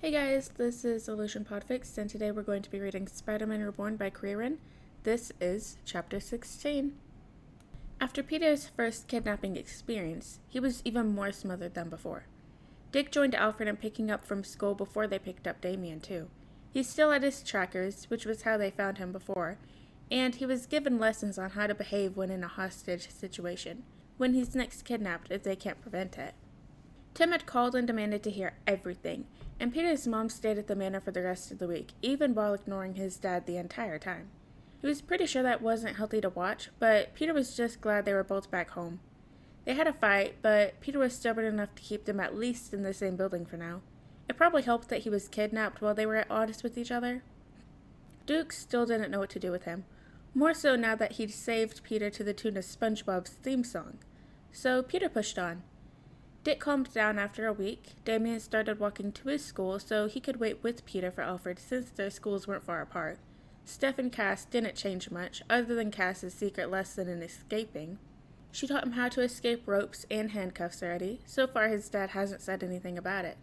Hey guys, this is Illusion Podfics, and today we're going to be reading Spider-Man Reborn by Reborn. This is Chapter 16. After Peter's first kidnapping experience, he was even more smothered than before. Dick joined Alfred in picking up from school before they picked up Damien too. He still had his trackers, which was how they found him before, and he was given lessons on how to behave when in a hostage situation, when he's next kidnapped if they can't prevent it. Tim had called and demanded to hear everything, and Peter's mom stayed at the manor for the rest of the week, even while ignoring his dad the entire time. He was pretty sure that wasn't healthy to watch, but Peter was just glad they were both back home. They had a fight, but Peter was stubborn enough to keep them at least in the same building for now. It probably helped that he was kidnapped while they were at odds with each other. Duke still didn't know what to do with him, more so now that he'd saved Peter to the tune of SpongeBob's theme song. So Peter pushed on. Dick calmed down after a week. Damien started walking to his school so he could wait with Peter for Alfred since their schools weren't far apart. Steph and Cass didn't change much, other than Cass's secret lesson in escaping. She taught him how to escape ropes and handcuffs already. So far his dad hasn't said anything about it.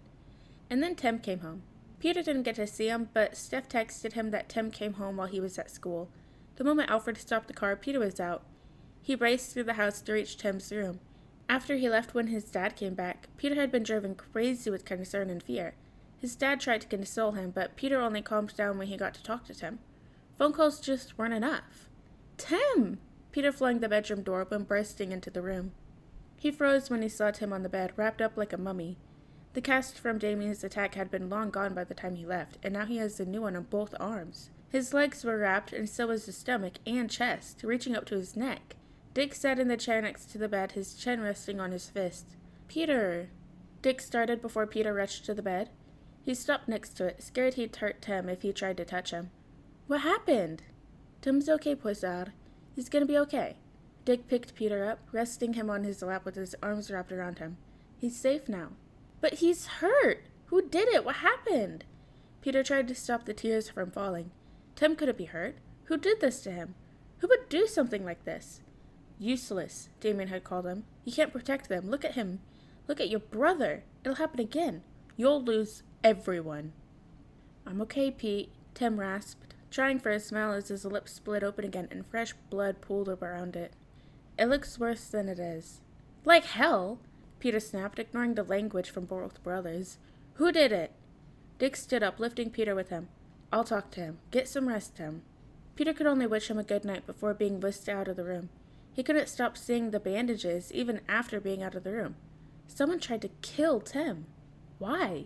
And then Tim came home. Peter didn't get to see him, but Steph texted him that Tim came home while he was at school. The moment Alfred stopped the car, Peter was out. He raced through the house to reach Tim's room. After he left when his dad came back, Peter had been driven crazy with concern and fear. His dad tried to console him, but Peter only calmed down when he got to talk to Tim. Phone calls just weren't enough. Tim! Peter flung the bedroom door open, bursting into the room. He froze when he saw Tim on the bed, wrapped up like a mummy. The cast from Damien's attack had been long gone by the time he left, and now he has a new one on both arms. His legs were wrapped, and so was his stomach and chest, reaching up to his neck. Dick sat in the chair next to the bed, his chin resting on his fist. Peter! Dick started before Peter rushed to the bed. He stopped next to it, scared he'd hurt Tim if he tried to touch him. What happened? Tim's okay, Poisson. He's gonna be okay. Dick picked Peter up, resting him on his lap with his arms wrapped around him. He's safe now. But he's hurt! Who did it? What happened? Peter tried to stop the tears from falling. Tim couldn't be hurt. Who did this to him? Who would do something like this? Useless, Damien had called him. You can't protect them. Look at him. Look at your brother. It'll happen again. You'll lose everyone. I'm okay, Pete, Tim rasped, trying for a smile as his lips split open again and fresh blood pooled up around it. It looks worse than it is. Like hell, Peter snapped, ignoring the language from both brothers. Who did it? Dick stood up, lifting Peter with him. I'll talk to him. Get some rest, Tim. Peter could only wish him a good night before being whisked out of the room. He couldn't stop seeing the bandages, even after being out of the room. Someone tried to kill Tim. Why?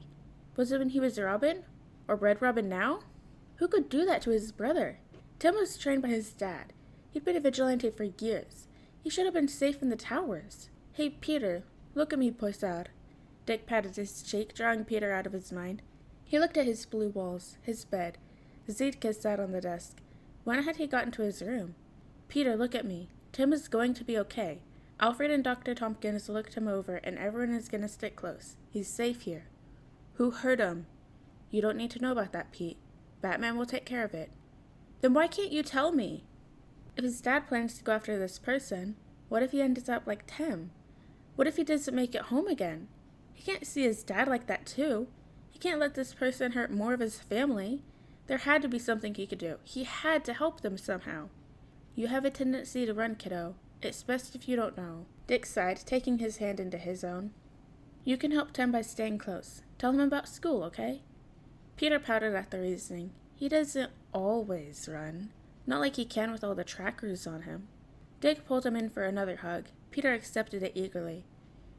Was it when he was Robin? Or Red Robin now? Who could do that to his brother? Tim was trained by his dad. He'd been a vigilante for years. He should have been safe in the towers. Hey, Peter, look at me, Poisson. Dick patted his cheek, drawing Peter out of his mind. He looked at his blue walls, his bed. Zidka sat on the desk. When had he gotten to his room? Peter, look at me. Tim is going to be okay. Alfred and Dr. Tompkins looked him over, and everyone is going to stick close. He's safe here. Who hurt him? You don't need to know about that, Pete. Batman will take care of it. Then why can't you tell me? If his dad plans to go after this person, what if he ends up like Tim? What if he doesn't make it home again? He can't see his dad like that, too. He can't let this person hurt more of his family. There had to be something he could do. He had to help them somehow. You have a tendency to run, kiddo. It's best if you don't know. Dick sighed, taking his hand into his own. You can help Tim by staying close. Tell him about school, okay? Peter pouted at the reasoning. He doesn't always run. Not like he can with all the trackers on him. Dick pulled him in for another hug. Peter accepted it eagerly.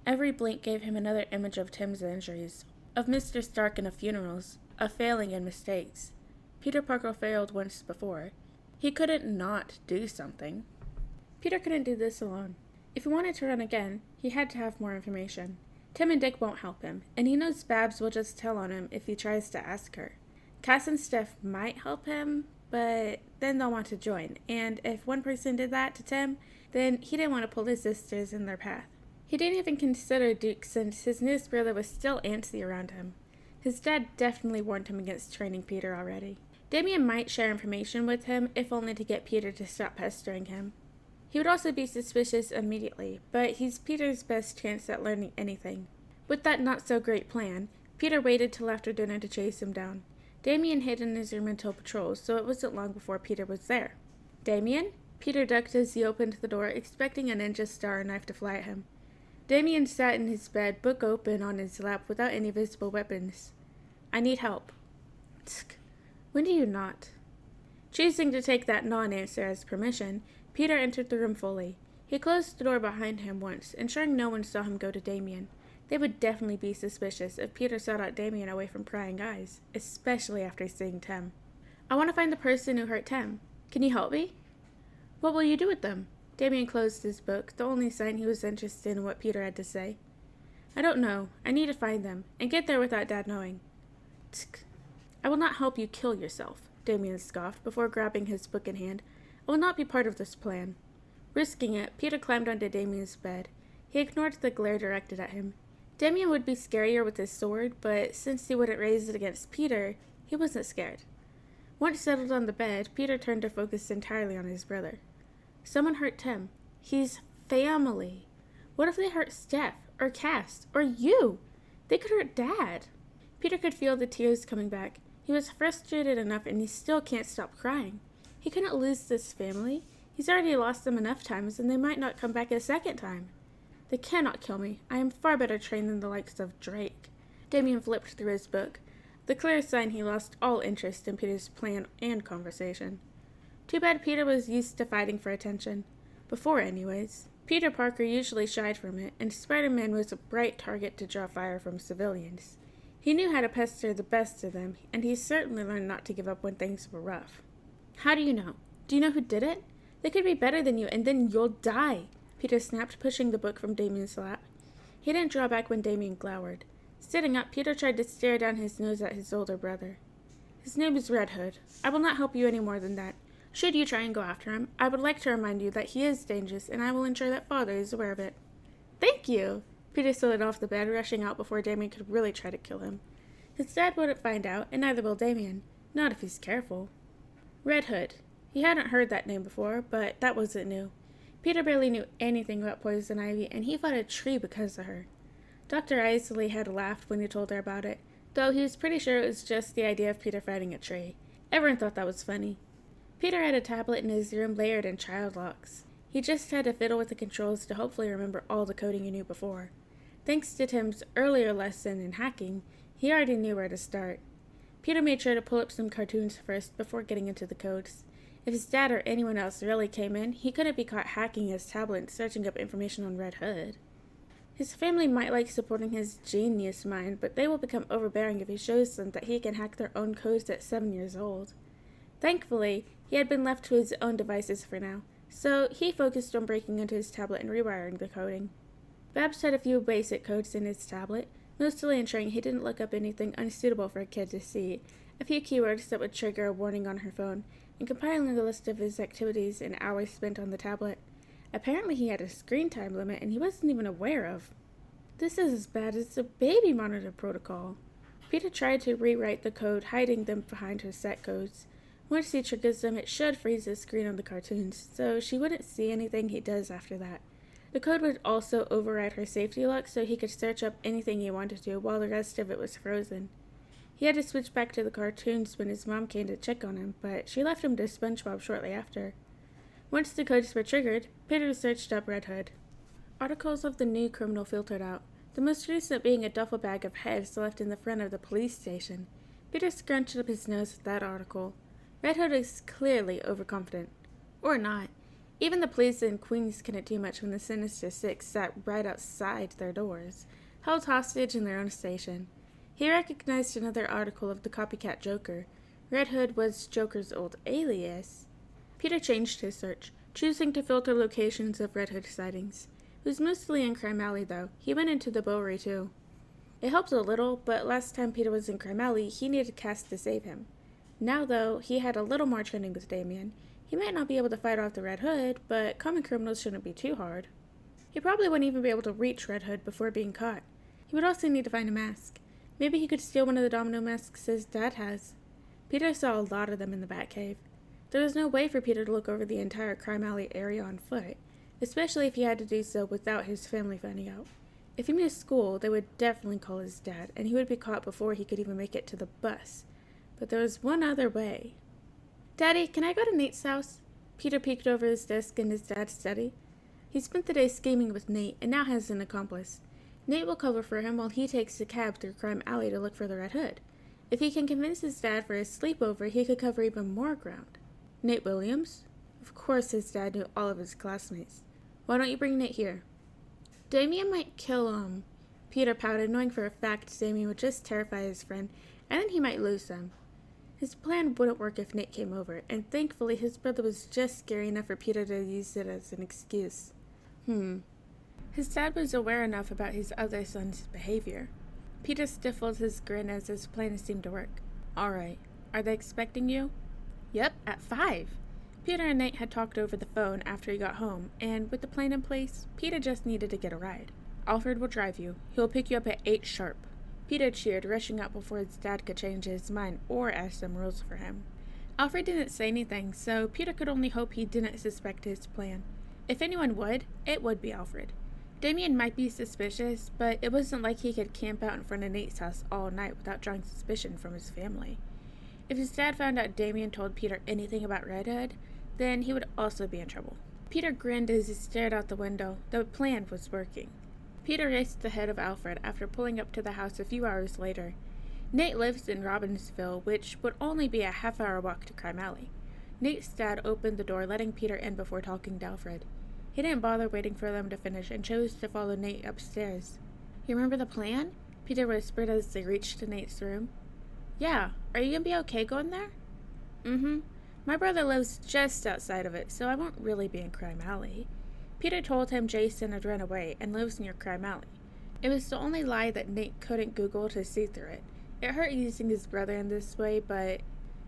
Every blink gave him another image of Tim's injuries, of Mr. Stark and of funerals, of failing and mistakes. Peter Parker failed once before. He couldn't not do something. Peter couldn't do this alone. If he wanted to run again, he had to have more information. Tim and Dick won't help him, and he knows Babs will just tell on him if he tries to ask her. Cass and Steph might help him, but then they'll want to join, and if one person did that to Tim, then he didn't want to pull his sisters in their path. He didn't even consider Duke since his newest brother was still antsy around him. His dad definitely warned him against training Peter already. Damien might share information with him, if only to get Peter to stop pestering him. He would also be suspicious immediately, but he's Peter's best chance at learning anything. With that not-so-great plan, Peter waited till after dinner to chase him down. Damien hid in his room until patrol, so it wasn't long before Peter was there. "Damien?" Peter ducked as he opened the door, expecting a ninja star knife to fly at him. Damien sat in his bed, book open on his lap, without any visible weapons. "I need help." "Tsk. When do you not?" Choosing to take that non-answer as permission, Peter entered the room fully. He closed the door behind him once, ensuring no one saw him go to Damien. They would definitely be suspicious if Peter sought out Damien away from prying eyes, especially after seeing Tem. "I want to find the person who hurt Tem. Can you help me?" "What will you do with them?" Damien closed his book, the only sign he was interested in what Peter had to say. "I don't know. I need to find them, and get there without Dad knowing." "Tsk. I will not help you kill yourself," Damien scoffed before grabbing his book in hand. "I will not be part of this plan." Risking it, Peter climbed onto Damien's bed. He ignored the glare directed at him. Damien would be scarier with his sword, but since he wouldn't raise it against Peter, he wasn't scared. Once settled on the bed, Peter turned to focus entirely on his brother. Someone hurt Tim. He's family. What if they hurt Steph, or Cass, or you? They could hurt Dad. Peter could feel the tears coming back. He was frustrated enough, and he still can't stop crying. He couldn't lose this family. He's already lost them enough times, and they might not come back a second time. "They cannot kill me. I am far better trained than the likes of Drake." Damien flipped through his book, the clear sign he lost all interest in Peter's plan and conversation. Too bad Peter was used to fighting for attention. Before, anyways. Peter Parker usually shied from it, and Spider-Man was a bright target to draw fire from civilians. He knew how to pester the best of them, and he certainly learned not to give up when things were rough. "How do you know? Do you know who did it? They could be better than you, and then you'll die," Peter snapped, pushing the book from Damien's lap. He didn't draw back when Damien glowered. Sitting up, Peter tried to stare down his nose at his older brother. "His name is Red Hood. I will not help you any more than that. Should you try and go after him, I would like to remind you that he is dangerous, and I will ensure that Father is aware of it." "Thank you!" Peter slid off the bed, rushing out before Damien could really try to kill him. His dad wouldn't find out, and neither will Damien. Not if he's careful. Red Hood. He hadn't heard that name before, but that wasn't new. Peter barely knew anything about Poison Ivy, and he fought a tree because of her. Dr. Isley had laughed when he told her about it, though he was pretty sure it was just the idea of Peter fighting a tree. Everyone thought that was funny. Peter had a tablet in his room layered in child locks. He just had to fiddle with the controls to hopefully remember all the coding he knew before. Thanks to Tim's earlier lesson in hacking, he already knew where to start. Peter made sure to pull up some cartoons first before getting into the codes. If his dad or anyone else really came in, he couldn't be caught hacking his tablet and searching up information on Red Hood. His family might like supporting his genius mind, but they will become overbearing if he shows them that he can hack their own codes at 7 years old. Thankfully, he had been left to his own devices for now, so he focused on breaking into his tablet and rewiring the coding. Babs had a few basic codes in his tablet, mostly ensuring he didn't look up anything unsuitable for a kid to see, a few keywords that would trigger a warning on her phone, and compiling a list of his activities and hours spent on the tablet. Apparently he had a screen time limit and he wasn't even aware of. This is as bad as the baby monitor protocol. Peter tried to rewrite the code, hiding them behind her set codes. Once he triggers them, it should freeze the screen on the cartoons, so she wouldn't see anything he does after that. The code would also override her safety lock so he could search up anything he wanted to while the rest of it was frozen. He had to switch back to the cartoons when his mom came to check on him, but she left him to SpongeBob shortly after. Once the codes were triggered, Peter searched up Red Hood. Articles of the new criminal filtered out, the most recent being a duffel bag of heads left in the front of the police station. Peter scrunched up his nose at that article. Red Hood is clearly overconfident. Or not. Even the police in Queens couldn't do much when the Sinister Six sat right outside their doors, held hostage in their own station. He recognized another article of the copycat Joker. Red Hood was Joker's old alias. Peter changed his search, choosing to filter locations of Red Hood sightings. It was mostly in Crime Alley, though. He went into the Bowery, too. It helped a little, but last time Peter was in Crime Alley, he needed Cass to save him. Now, though, he had a little more training with Damien. He might not be able to fight off the Red Hood, but common criminals shouldn't be too hard. He probably wouldn't even be able to reach Red Hood before being caught. He would also need to find a mask. Maybe he could steal one of the domino masks his dad has. Peter saw a lot of them in the Batcave. There was no way for Peter to look over the entire Crime Alley area on foot, especially if he had to do so without his family finding out. If he missed school, they would definitely call his dad, and he would be caught before he could even make it to the bus. But there was one other way. "Daddy, can I go to Nate's house?" Peter peeked over his desk in his dad's study. He spent the day scheming with Nate, and now has an accomplice. Nate will cover for him while he takes a cab through Crime Alley to look for the Red Hood. If he can convince his dad for his sleepover, he could cover even more ground. Nate Williams? Of course his dad knew all of his classmates. "Why don't you bring Nate here?" "Damien might kill him." Peter pouted, knowing for a fact Damien would just terrify his friend, and then he might lose him. His plan wouldn't work if Nate came over, and thankfully his brother was just scary enough for Peter to use it as an excuse. His dad was aware enough about his other son's behavior. Peter stifled his grin as his plan seemed to work. "All right. Are they expecting you?" "Yep, at 5. Peter and Nate had talked over the phone after he got home, and with the plan in place, Peter just needed to get a ride. "Alfred will drive you. He'll pick you up at 8 sharp. Peter cheered, rushing out before his dad could change his mind or ask some rules for him. Alfred didn't say anything, so Peter could only hope he didn't suspect his plan. If anyone would, it would be Alfred. Damien might be suspicious, but it wasn't like he could camp out in front of Nate's house all night without drawing suspicion from his family. If his dad found out Damien told Peter anything about Red Hood, then he would also be in trouble. Peter grinned as he stared out the window. The plan was working. Peter raced ahead of Alfred after pulling up to the house a few hours later. Nate lives in Robbinsville, which would only be a half-hour walk to Crime Alley. Nate's dad opened the door, letting Peter in before talking to Alfred. He didn't bother waiting for them to finish and chose to follow Nate upstairs. "You remember the plan?" Peter whispered as they reached Nate's room. "Yeah. Are you gonna be okay going there?" "Mm-hmm. My brother lives just outside of it, so I won't really be in Crime Alley." Peter told him Jason had run away and lives near Crime Alley. It was the only lie that Nate couldn't Google to see through it. It hurt using his brother in this way, but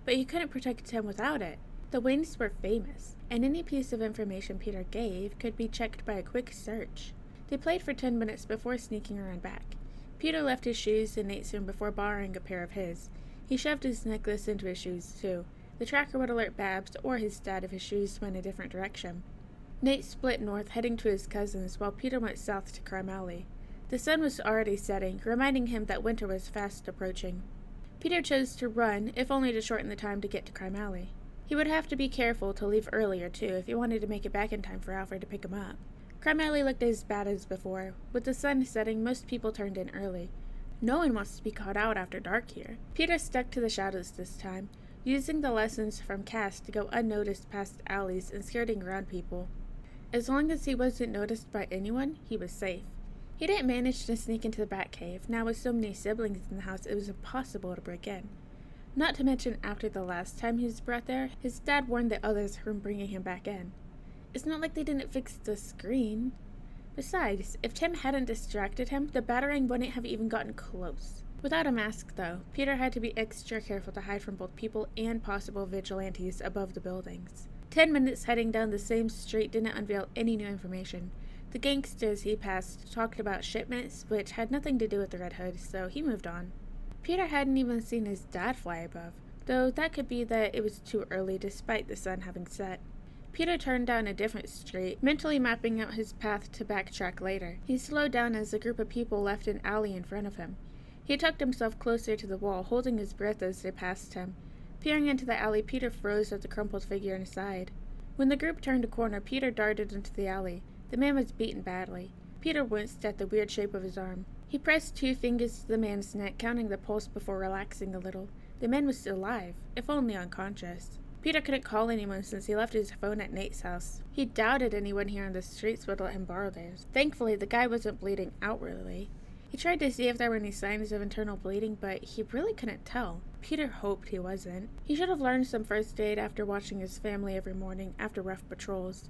he couldn't protect him without it. The Waynes were famous, and any piece of information Peter gave could be checked by a quick search. They played for 10 minutes before sneaking around back. Peter left his shoes in Nate's room before borrowing a pair of his. He shoved his necklace into his shoes, too. The tracker would alert Babs or his dad if his shoes went a different direction. Nate split north, heading to his cousin's, while Peter went south to Crime Alley. The sun was already setting, reminding him that winter was fast approaching. Peter chose to run, if only to shorten the time to get to Crime Alley. He would have to be careful to leave earlier, too, if he wanted to make it back in time for Alfred to pick him up. Crime Alley looked as bad as before. With the sun setting, most people turned in early. No one wants to be caught out after dark here. Peter stuck to the shadows this time, using the lessons from Cass to go unnoticed past alleys and skirting around people. As long as he wasn't noticed by anyone, he was safe. He didn't manage to sneak into the Batcave. Now with so many siblings in the house, it was impossible to break in. Not to mention, after the last time he was brought there, his dad warned the others from bringing him back in. It's not like they didn't fix the screen. Besides, if Tim hadn't distracted him, the batarang wouldn't have even gotten close. Without a mask, though, Peter had to be extra careful to hide from both people and possible vigilantes above the buildings. 10 minutes heading down the same street didn't unveil any new information. The gangsters he passed talked about shipments, which had nothing to do with the Red Hood, so he moved on. Peter hadn't even seen his dad fly above, though that could be that it was too early despite the sun having set. Peter turned down a different street, mentally mapping out his path to backtrack later. He slowed down as a group of people left an alley in front of him. He tucked himself closer to the wall, holding his breath as they passed him. Peering into the alley, Peter froze at the crumpled figure inside. When the group turned a corner, Peter darted into the alley. The man was beaten badly. Peter winced at the weird shape of his arm. He pressed 2 fingers to the man's neck, counting the pulse before relaxing a little. The man was still alive, if only unconscious. Peter couldn't call anyone since he left his phone at Nate's house. He doubted anyone here on the streets would let him borrow theirs. Thankfully, the guy wasn't bleeding outwardly. He tried to see if there were any signs of internal bleeding, but he really couldn't tell. Peter hoped he wasn't. He should have learned some first aid after watching his family every morning after rough patrols.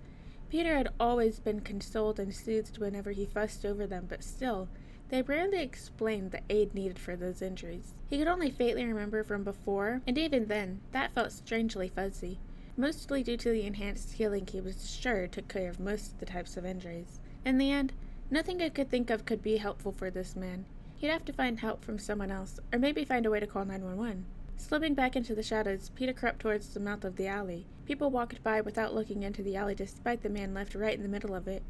Peter had always been consoled and soothed whenever he fussed over them, but still, they rarely explained the aid needed for those injuries. He could only faintly remember from before, and even then, that felt strangely fuzzy, mostly due to the enhanced healing he was sure took care of most of the types of injuries. In the end, nothing I could think of could be helpful for this man. He'd have to find help from someone else, or maybe find a way to call 911. Slipping back into the shadows, Peter crept towards the mouth of the alley. People walked by without looking into the alley despite the man left right in the middle of it.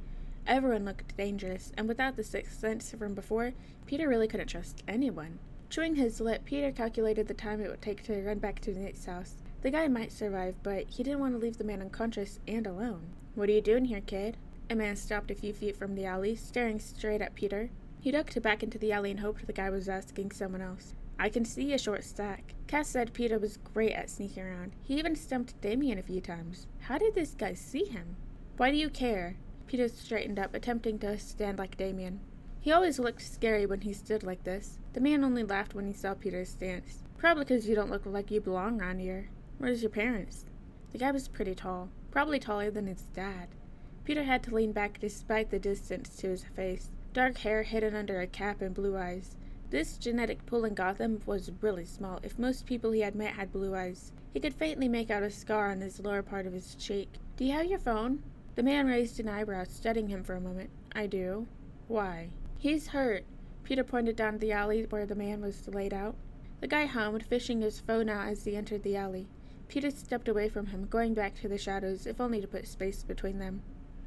Everyone looked dangerous, and without the sixth sense from before, Peter really couldn't trust anyone. Chewing his lip, Peter calculated the time it would take to run back to Nate's house. The guy might survive, but he didn't want to leave the man unconscious and alone. "What are you doing here, kid?" A man stopped a few feet from the alley, staring straight at Peter. He ducked back into the alley and hoped the guy was asking someone else. "I can see a short stack." Cass said Peter was great at sneaking around. He even stumped Damien a few times. How did this guy see him? "Why do you care?" Peter straightened up, attempting to stand like Damien. He always looked scary when he stood like this. The man only laughed when he saw Peter's stance. "Probably because you don't look like you belong around here. Where's your parents?" The guy was pretty tall, probably taller than his dad. Peter had to lean back despite the distance to his face. Dark hair hidden under a cap and blue eyes. This genetic pool in Gotham was really small. If most people he had met had blue eyes, he could faintly make out a scar on his lower part of his cheek. "Do you have your phone?" The man raised an eyebrow, studying him for a moment. "I do." "Why?" "He's hurt." Peter pointed down the alley where the man was laid out. The guy hummed, fishing his phone out as he entered the alley. Peter stepped away from him, going back to the shadows, if only to put space between them.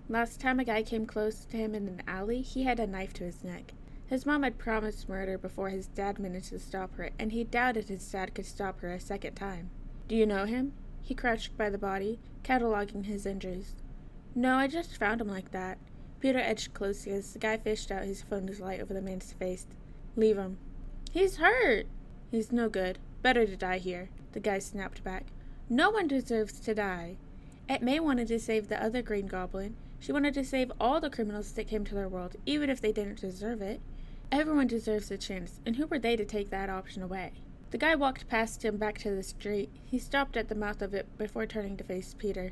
Last time a guy came close to him in an alley, he had a knife to his neck. His mom had promised murder before his dad managed to stop her, and he doubted his dad could stop her a second time. "Do you know him?" He crouched by the body, cataloging his injuries. "No, I just found him like that." Peter edged closer as the guy fished out his phone's light over the man's face. "Leave him." "He's hurt." "He's no good. Better to die here." The guy snapped back. "No one deserves to die." Aunt May wanted to save the other Green Goblin. She wanted to save all the criminals that came to their world, even if they didn't deserve it. Everyone deserves a chance, and who were they to take that option away? The guy walked past him back to the street. He stopped at the mouth of it before turning to face Peter.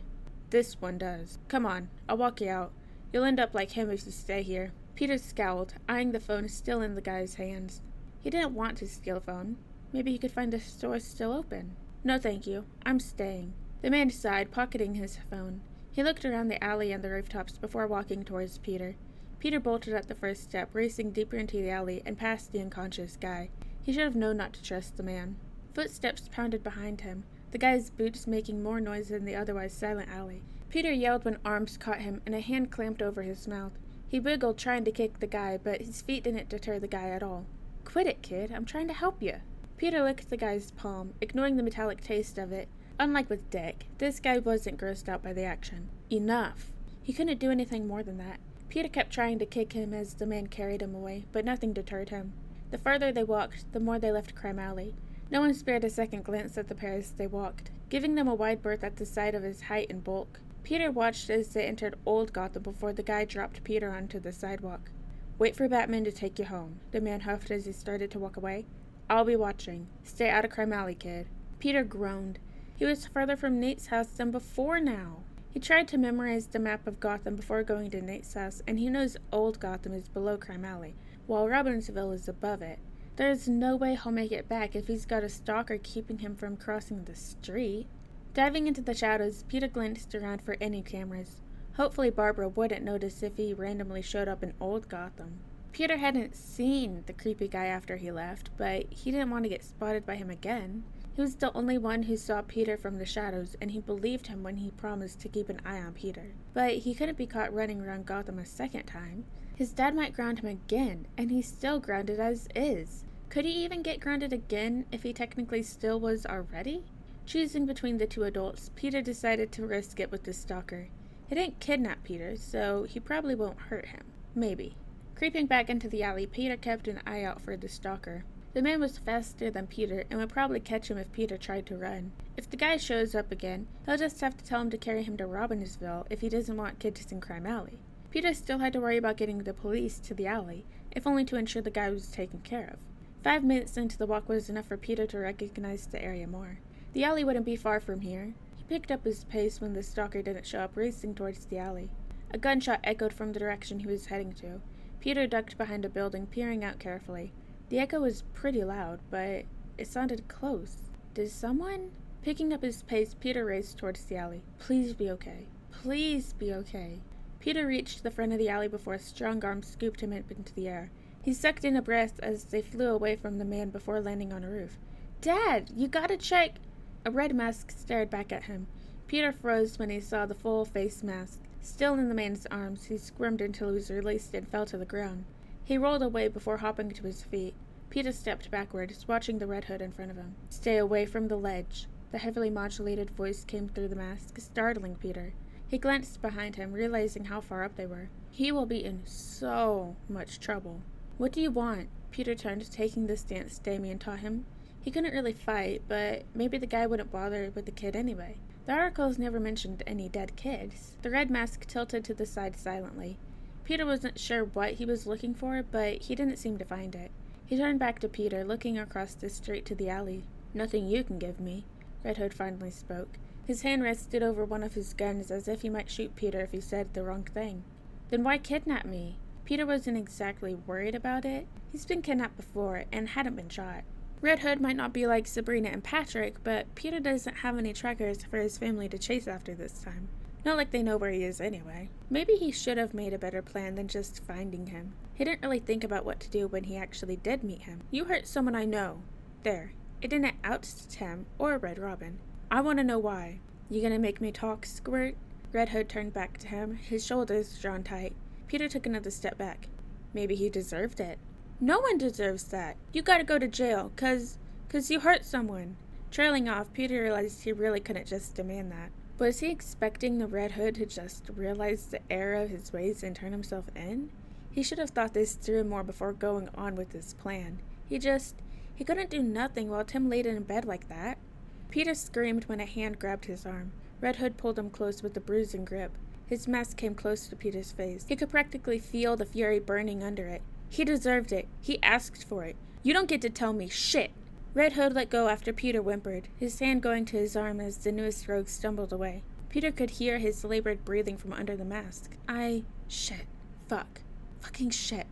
"This one does. Come on, I'll walk you out. You'll end up like him if you stay here." Peter scowled, eyeing the phone still in the guy's hands. He didn't want to steal a phone. Maybe he could find the store still open. "No, thank you. I'm staying." The man sighed, pocketing his phone. He looked around the alley and the rooftops before walking towards Peter. Peter bolted at the first step, racing deeper into the alley and past the unconscious guy. He should have known not to trust the man. Footsteps pounded behind him, the guy's boots making more noise than the otherwise silent alley. Peter yelled when arms caught him and a hand clamped over his mouth. He wiggled, trying to kick the guy, but his feet didn't deter the guy at all. "Quit it, kid. I'm trying to help you." Peter licked the guy's palm, ignoring the metallic taste of it. Unlike with Dick, this guy wasn't grossed out by the action. Enough. He couldn't do anything more than that. Peter kept trying to kick him as the man carried him away, but nothing deterred him. The farther they walked, the more they left Crime Alley. No one spared a second glance at the pair as they walked, giving them a wide berth at the sight of his height and bulk. Peter watched as they entered Old Gotham before the guy dropped Peter onto the sidewalk. "Wait for Batman to take you home," the man huffed as he started to walk away. "I'll be watching. Stay out of Crime Alley, kid." Peter groaned. He was further from Nate's house than before now. He tried to memorize the map of Gotham before going to Nate's house, and he knows Old Gotham is below Crime Alley, while Robbinsville is above it. There's no way he'll make it back if he's got a stalker keeping him from crossing the street. Diving into the shadows, Peter glanced around for any cameras. Hopefully Barbara wouldn't notice if he randomly showed up in Old Gotham. Peter hadn't seen the creepy guy after he left, but he didn't want to get spotted by him again. He was the only one who saw Peter from the shadows, and he believed him when he promised to keep an eye on Peter. But he couldn't be caught running around Gotham a second time. His dad might ground him again, and he's still grounded as is. Could he even get grounded again if he technically still was already? Choosing between the two adults, Peter decided to risk it with the stalker. He didn't kidnap Peter, so he probably won't hurt him. Maybe. Creeping back into the alley, Peter kept an eye out for the stalker. The man was faster than Peter and would probably catch him if Peter tried to run. If the guy shows up again, he'll just have to tell him to carry him to Robbinsville if he doesn't want kids in Crime Alley. Peter still had to worry about getting the police to the alley, if only to ensure the guy was taken care of. 5 minutes into the walk was enough for Peter to recognize the area more. The alley wouldn't be far from here. He picked up his pace when the stalker didn't show up, racing towards the alley. A gunshot echoed from the direction he was heading to. Peter ducked behind a building, peering out carefully. The echo was pretty loud, but it sounded close. Did someone? Picking up his pace, Peter raced towards the alley. Please be okay. Please be okay. Peter reached the front of the alley before a strong arm scooped him up into the air. He sucked in a breath as they flew away from the man before landing on a roof. "Dad, you gotta check!" A red mask stared back at him. Peter froze when he saw the full face mask. Still in the man's arms, he squirmed until he was released and fell to the ground. He rolled away before hopping to his feet. Peter stepped backwards, watching the Red Hood in front of him. "Stay away from the ledge." The heavily modulated voice came through the mask, startling Peter. He glanced behind him, realizing how far up they were. He will be in so much trouble. "What do you want?" Peter turned, taking the stance Damien taught him. He couldn't really fight, but maybe the guy wouldn't bother with the kid anyway. The articles never mentioned any dead kids. The red mask tilted to the side silently. Peter wasn't sure what he was looking for, but he didn't seem to find it. He turned back to Peter, looking across the street to the alley. "Nothing you can give me," Red Hood finally spoke. His hand rested over one of his guns as if he might shoot Peter if he said the wrong thing. "Then why kidnap me?" Peter wasn't exactly worried about it. He's been kidnapped before and hadn't been shot. Red Hood might not be like Sabrina and Patrick, but Peter doesn't have any trackers for his family to chase after this time. Not like they know where he is anyway. Maybe he should have made a better plan than just finding him. He didn't really think about what to do when he actually did meet him. "You hurt someone I know." There. It didn't oust him or Red Robin. "I want to know why." "You gonna make me talk, Squirt?" Red Hood turned back to him, his shoulders drawn tight. Peter took another step back. Maybe he deserved it. "No one deserves that. You gotta go to jail, 'cause you hurt someone." Trailing off, Peter realized he really couldn't just demand that. Was he expecting the Red Hood to just realize the error of his ways and turn himself in? He should have thought this through more before going on with his plan. He couldn't do nothing while Tim laid in bed like that. Peter screamed when a hand grabbed his arm. Red Hood pulled him close with a bruising grip. His mask came close to Peter's face. He could practically feel the fury burning under it. He deserved it. He asked for it. "You don't get to tell me shit." Red Hood let go after Peter whimpered, his hand going to his arm as the newest rogue stumbled away. Peter could hear his labored breathing from under the mask. Shit. Fuck. Fucking shit.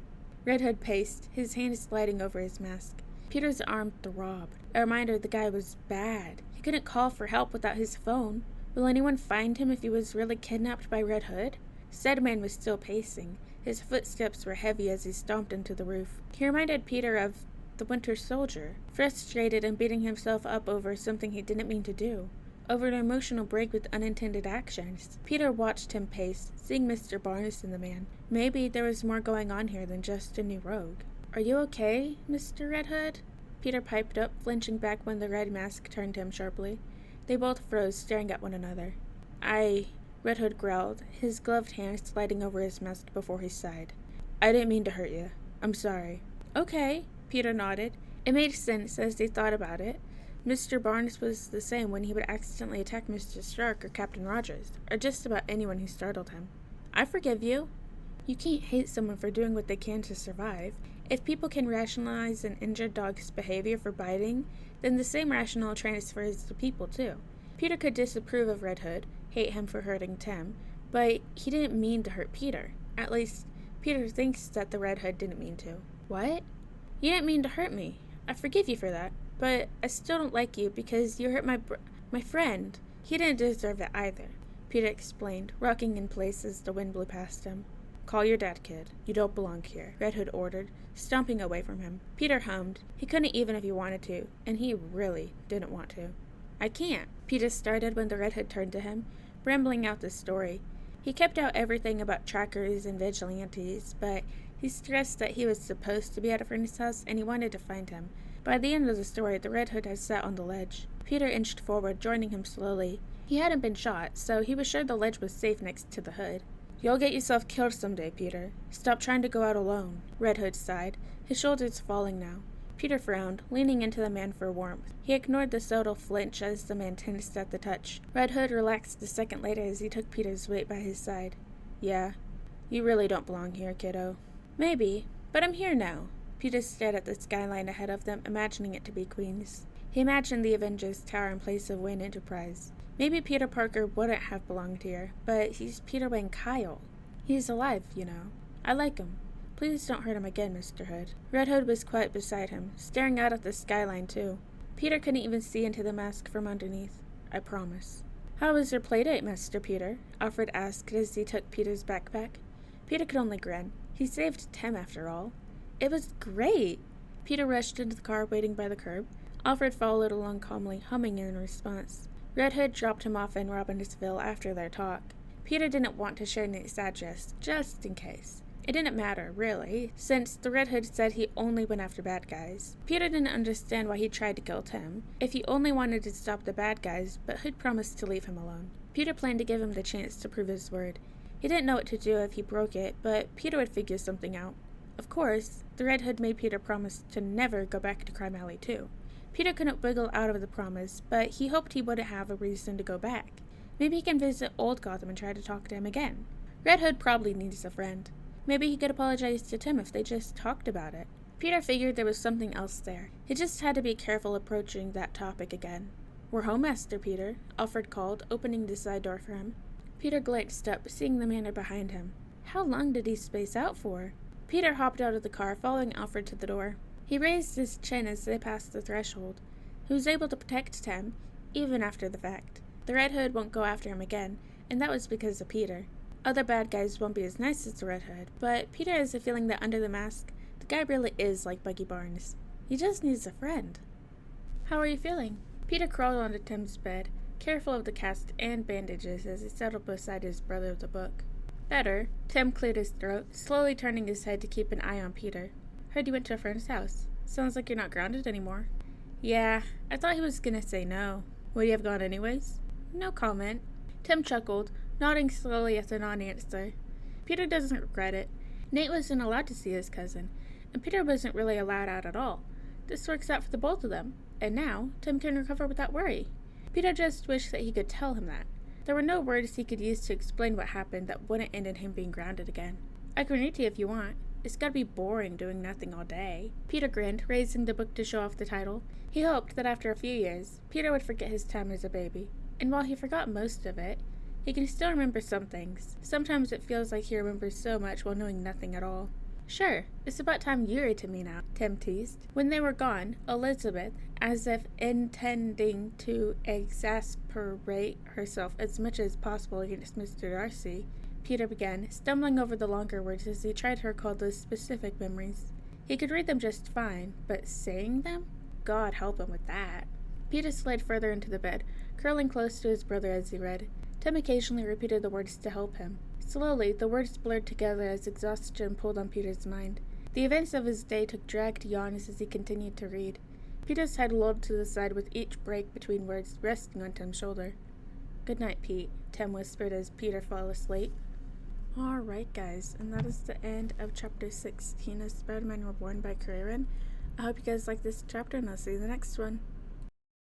Red Hood paced, his hand sliding over his mask. Peter's arm throbbed. A reminder the guy was bad. He couldn't call for help without his phone. Will anyone find him if he was really kidnapped by Red Hood? Said man was still pacing. His footsteps were heavy as he stomped into the roof. He reminded Peter of the Winter Soldier, frustrated and beating himself up over something he didn't mean to do, over an emotional break with unintended actions. Peter watched him pace, seeing Mr. Barnes in the man. Maybe there was more going on here than just a new rogue. "Are you okay, Mr. Red Hood?" Peter piped up, flinching back when the red mask turned to him sharply. They both froze, staring at one another. Red Hood growled, his gloved hand sliding over his mask before he sighed. "I didn't mean to hurt you. I'm sorry." "Okay," Peter nodded. It made sense as they thought about it. Mr. Barnes was the same when he would accidentally attack Mr. Stark or Captain Rogers, or just about anyone who startled him. "I forgive you." You can't hate someone for doing what they can to survive. If people can rationalize an injured dog's behavior for biting, then the same rationale transfers to people too. Peter could disapprove of Red Hood, hate him for hurting Tim, but he didn't mean to hurt Peter. At least, Peter thinks that the Red Hood didn't mean to. "What?" "You didn't mean to hurt me. I forgive you for that, but I still don't like you because you hurt my friend. He didn't deserve it either," Peter explained, rocking in place as the wind blew past him. "Call your dad, kid. You don't belong here," Red Hood ordered, stomping away from him. Peter hummed. He couldn't even if he wanted to, and he really didn't want to. "I can't," Peter started when the Red Hood turned to him, rambling out the story. He kept out everything about trackers and vigilantes, but he stressed that he was supposed to be at a friend's house and he wanted to find him. By the end of the story, the Red Hood had sat on the ledge. Peter inched forward, joining him slowly. He hadn't been shot, so he was sure the ledge was safe next to the hood. "You'll get yourself killed someday, Peter. Stop trying to go out alone." Red Hood sighed, his shoulders falling now. Peter frowned, leaning into the man for warmth. He ignored the subtle flinch as the man tensed at the touch. Red Hood relaxed a second later as he took Peter's weight by his side. "Yeah, you really don't belong here, kiddo." "Maybe, but I'm here now." Peter stared at the skyline ahead of them, imagining it to be Queens. He imagined the Avengers Tower in place of Wayne Enterprise. Maybe Peter Parker wouldn't have belonged here, but he's Peter Wayne Kyle. He's alive, you know. I like him. Please don't hurt him again, Mr. Hood. Red Hood was quiet beside him, staring out at the skyline too. Peter couldn't even see into the mask from underneath. "I promise." "How was your playdate, Master Peter?" Alfred asked as he took Peter's backpack. Peter could only grin. He saved Tim after all. "It was great!" Peter rushed into the car waiting by the curb. Alfred followed along calmly, humming in response. Red Hood dropped him off in Robbinsville after their talk. Peter didn't want to share Nate's address, just in case. It didn't matter, really, since the Red Hood said he only went after bad guys. Peter didn't understand why he tried to kill Tim, if he only wanted to stop the bad guys, but Hood promised to leave him alone. Peter planned to give him the chance to prove his word. He didn't know what to do if he broke it, but Peter would figure something out. Of course, the Red Hood made Peter promise to never go back to Crime Alley 2. Peter couldn't wiggle out of the promise, but he hoped he wouldn't have a reason to go back. Maybe he can visit old Gotham and try to talk to him again. Red Hood probably needs a friend. Maybe he could apologize to Tim if they just talked about it. Peter figured there was something else there. He just had to be careful approaching that topic again. "We're home, Master Peter," Alfred called, opening the side door for him. Peter glanced up, seeing the manor behind him. How long did he space out for? Peter hopped out of the car, following Alfred to the door. He raised his chin as they passed the threshold. He was able to protect Tim, even after the fact. The Red Hood won't go after him again, and that was because of Peter. Other bad guys won't be as nice as the Red Hood, but Peter has a feeling that under the mask, the guy really is like Buggy Barnes. He just needs a friend. "How are you feeling?" Peter crawled onto Tim's bed, careful of the cast and bandages as he settled beside his brother with a book. "Better." Tim cleared his throat, slowly turning his head to keep an eye on Peter. "Heard you went to a friend's house. Sounds like you're not grounded anymore." "Yeah, I thought he was gonna say no. Would you have gone anyways?" "No comment." Tim chuckled, nodding slowly at the non-answer. Peter doesn't regret it. Nate wasn't allowed to see his cousin, and Peter wasn't really allowed out at all. This works out for the both of them, and now Tim can recover without worry. Peter just wished that he could tell him that. There were no words he could use to explain what happened that wouldn't end in him being grounded again. "I can read to you if you want. It's gotta be boring doing nothing all day." Peter grinned, raising the book to show off the title. He hoped that after a few years, Peter would forget his time as a baby. And while he forgot most of it, he can still remember some things. Sometimes it feels like he remembers so much while knowing nothing at all. "Sure, it's about time you read to me now," Tim teased. When they were gone, Elizabeth, as if intending to exasperate herself as much as possible against Mr. Darcy, Peter began, stumbling over the longer words as he tried to recall those specific memories. He could read them just fine, but saying them? God help him with that. Peter slid further into the bed, curling close to his brother as he read. Tim occasionally repeated the words to help him. Slowly, the words blurred together as exhaustion pulled on Peter's mind. The events of his day took dragged yawns as he continued to read. Peter's head lolled to the side with each break between words resting on Tim's shoulder. "Good night, Pete," Tim whispered as Peter fell asleep. Alright guys, and that is the end of chapter 16 of Spider-Man Reborn by Kieran. I hope you guys like this chapter, and I'll see you in the next one.